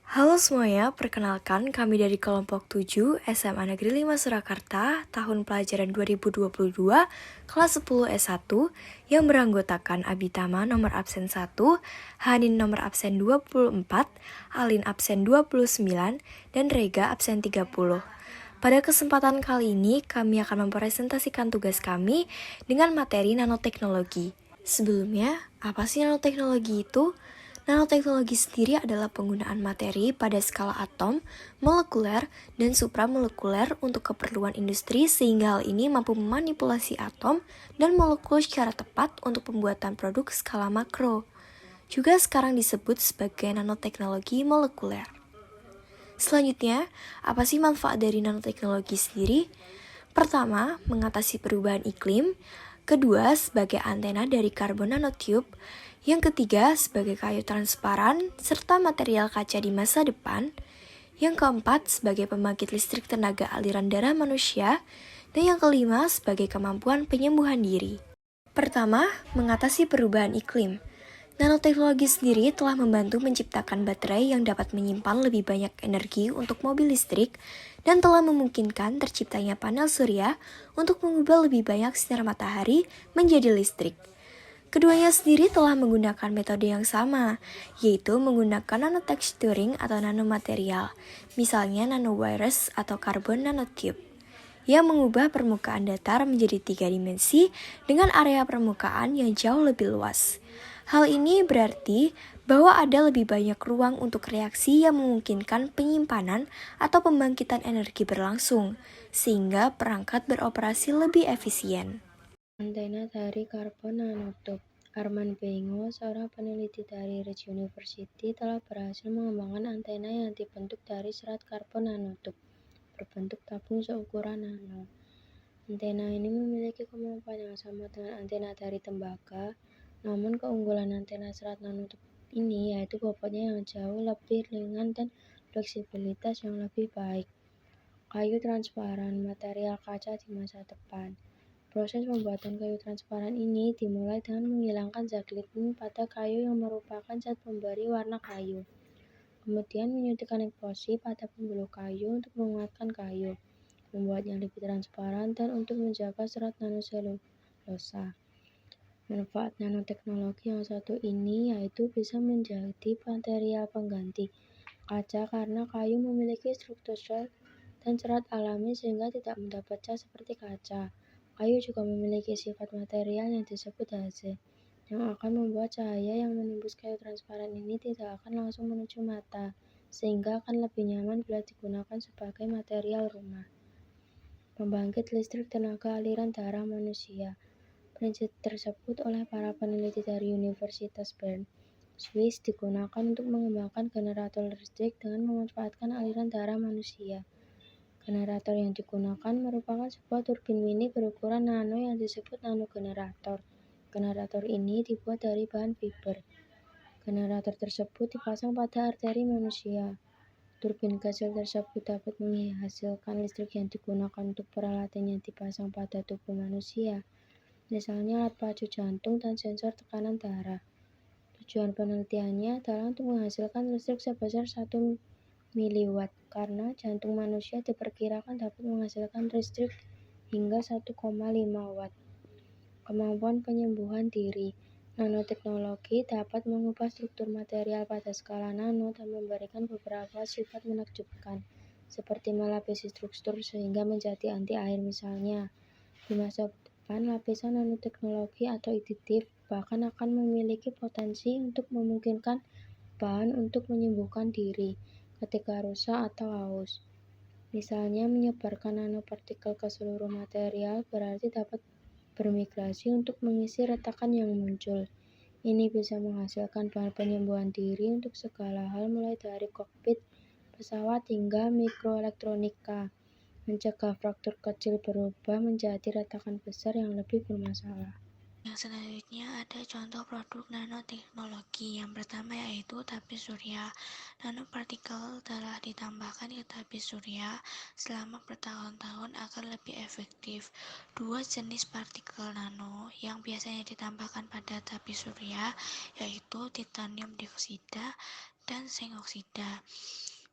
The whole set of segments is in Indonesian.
Halo semuanya, perkenalkan kami dari kelompok 7 SMA Negeri 5 Surakarta tahun pelajaran 2022 kelas 10 S1 yang beranggotakan Abitama nomor absen 1, Hanin nomor absen 24, Alin absen 29, dan Rega absen 30. Pada kesempatan kali ini, kami akan mempresentasikan tugas kami dengan materi nanoteknologi. Sebelumnya, apa sih nanoteknologi itu? Nanoteknologi sendiri adalah penggunaan materi pada skala atom, molekuler, dan supramolekuler untuk keperluan industri sehingga hal ini mampu memanipulasi atom dan molekul secara tepat untuk pembuatan produk skala makro. Juga sekarang disebut sebagai nanoteknologi molekuler. Selanjutnya, apa sih manfaat dari nanoteknologi sendiri? Pertama, mengatasi perubahan iklim. Kedua, sebagai antena dari karbon nanotube. Yang ketiga, sebagai kayu transparan serta material kaca di masa depan. Yang keempat, sebagai pembangkit listrik tenaga aliran darah manusia. Dan yang kelima, sebagai kemampuan penyembuhan diri. Pertama, mengatasi perubahan iklim. Nanoteknologi sendiri telah membantu menciptakan baterai yang dapat menyimpan lebih banyak energi untuk mobil listrik dan telah memungkinkan terciptanya panel surya untuk mengubah lebih banyak sinar matahari menjadi listrik. Keduanya sendiri telah menggunakan metode yang sama, yaitu menggunakan nanotexturing atau nanomaterial, misalnya nanowires atau carbon nanotube, yang mengubah permukaan datar menjadi 3 dimensi dengan area permukaan yang jauh lebih luas. Hal ini berarti bahwa ada lebih banyak ruang untuk reaksi yang memungkinkan penyimpanan atau pembangkitan energi berlangsung, sehingga perangkat beroperasi lebih efisien. Antena dari karbon nanotube. Arman Bengo, seorang peneliti dari Rich University, telah berhasil mengembangkan antena yang dibentuk dari serat karbon nanotube berbentuk tabung seukuran nano. Antena ini memiliki kemampuan yang sama dengan antena dari tembaga, namun keunggulan antena serat nanotube ini yaitu bobotnya yang jauh lebih ringan dan fleksibilitas yang lebih baik. Kayu transparan, material kaca di masa depan. Proses pembuatan kayu transparan ini dimulai dengan menghilangkan zat lignin pada kayu yang merupakan zat pemberi warna kayu. Kemudian menyuntikkan epoxy pada pembuluh kayu untuk menguatkan kayu, membuatnya lebih transparan dan untuk menjaga serat nanoselulosa. Manfaat nanoteknologi yang satu ini yaitu bisa menjadi material pengganti kaca karena kayu memiliki struktur sel dan serat alami sehingga tidak mudah pecah seperti kaca. Kayu juga memiliki sifat material yang disebut haze, yang akan membuat cahaya yang menembus kayu transparan ini tidak akan langsung menuju mata, sehingga akan lebih nyaman bila digunakan sebagai material rumah. Pembangkit listrik tenaga aliran darah manusia. Prinsip tersebut oleh para peneliti dari Universitas Bern, Swiss digunakan untuk mengembangkan generator listrik dengan memanfaatkan aliran darah manusia. Generator yang digunakan merupakan sebuah turbin mini berukuran nano yang disebut nanogenerator. Generator ini dibuat dari bahan fiber. Generator tersebut dipasang pada arteri manusia. Turbin kecil tersebut dapat menghasilkan listrik yang digunakan untuk peralatan yang dipasang pada tubuh manusia, misalnya alat pacu jantung dan sensor tekanan darah. Tujuan penelitiannya adalah untuk menghasilkan listrik sebesar 1 miliwatt karena jantung manusia diperkirakan dapat menghasilkan listrik hingga 1,5 watt. Kemampuan penyembuhan diri. Nanoteknologi dapat mengubah struktur material pada skala nano dan memberikan beberapa sifat menakjubkan, seperti melapisi struktur sehingga menjadi anti air misalnya. Di masa depan, lapisan nanoteknologi atau aditif bahkan akan memiliki potensi untuk memungkinkan bahan untuk menyembuhkan diri ketika rusak atau haus. Misalnya menyebarkan nanopartikel ke seluruh material berarti dapat bermigrasi untuk mengisi retakan yang muncul. Ini bisa menghasilkan bahan penyembuhan diri untuk segala hal mulai dari kokpit pesawat hingga mikroelektronika, mencegah fraktur kecil berubah menjadi retakan besar yang lebih bermasalah. Yang selanjutnya ada contoh produk nanoteknologi. Yang pertama yaitu tabir surya. Nanopartikel telah ditambahkan ke tabir surya selama bertahun-tahun agar lebih efektif. Dua jenis partikel nano yang biasanya ditambahkan pada tabir surya yaitu titanium dioksida dan zinc oksida.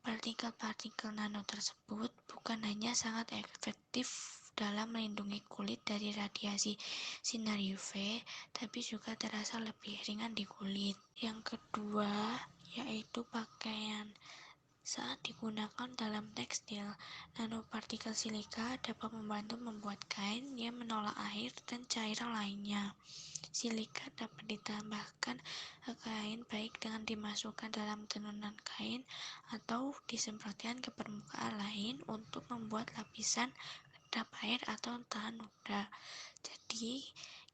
Partikel-partikel nano tersebut bukan hanya sangat efektif dalam melindungi kulit dari radiasi sinar UV, tapi juga terasa lebih ringan di kulit. Yang kedua, yaitu pakaian. Saat digunakan dalam tekstil, nanopartikel silika dapat membantu membuat kain yang menolak air dan cairan lainnya. Silika dapat ditambahkan ke kain baik dengan dimasukkan dalam tenunan kain atau disemprotkan ke permukaan lain untuk membuat lapisan kedap air atau tahan noda. Jadi,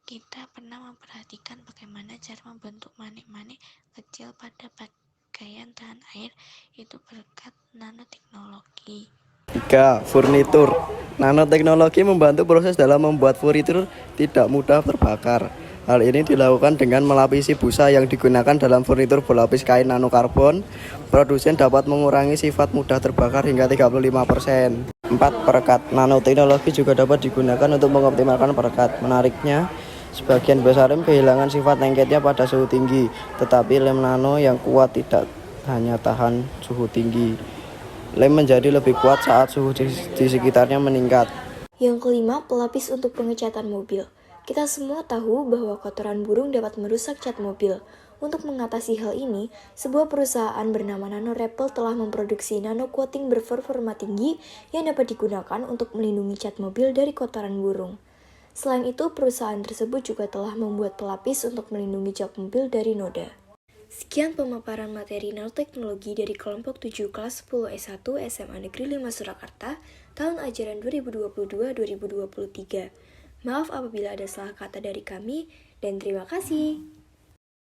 kita pernah memperhatikan bagaimana cara membentuk manik-manik kecil pada pakaian tahan air itu berkat nanoteknologi. 3. Furnitur. Nanoteknologi membantu proses dalam membuat furnitur tidak mudah terbakar. Hal ini dilakukan dengan melapisi busa yang digunakan dalam furnitur berlapis kain nanokarbon. Produsen dapat mengurangi sifat mudah terbakar hingga 35%. 4. Perekat. Nanoteknologi juga dapat digunakan untuk mengoptimalkan perekat. Menariknya, sebagian besar lem kehilangan sifat lengketnya pada suhu tinggi, tetapi lem nano yang kuat tidak hanya tahan suhu tinggi. Lem menjadi lebih kuat saat suhu di sekitarnya meningkat. Yang kelima, pelapis untuk pengecatan mobil. Kita semua tahu bahwa kotoran burung dapat merusak cat mobil. Untuk mengatasi hal ini, sebuah perusahaan bernama NanoRepel telah memproduksi nano coating berperforma tinggi yang dapat digunakan untuk melindungi cat mobil dari kotoran burung. Selain itu, perusahaan tersebut juga telah membuat pelapis untuk melindungi cat mobil dari noda. Sekian pemaparan materi nanoteknologi dari kelompok 7 kelas 10 S1 SMA Negeri 5 Surakarta tahun ajaran 2022-2023. Maaf apabila ada salah kata dari kami, dan terima kasih.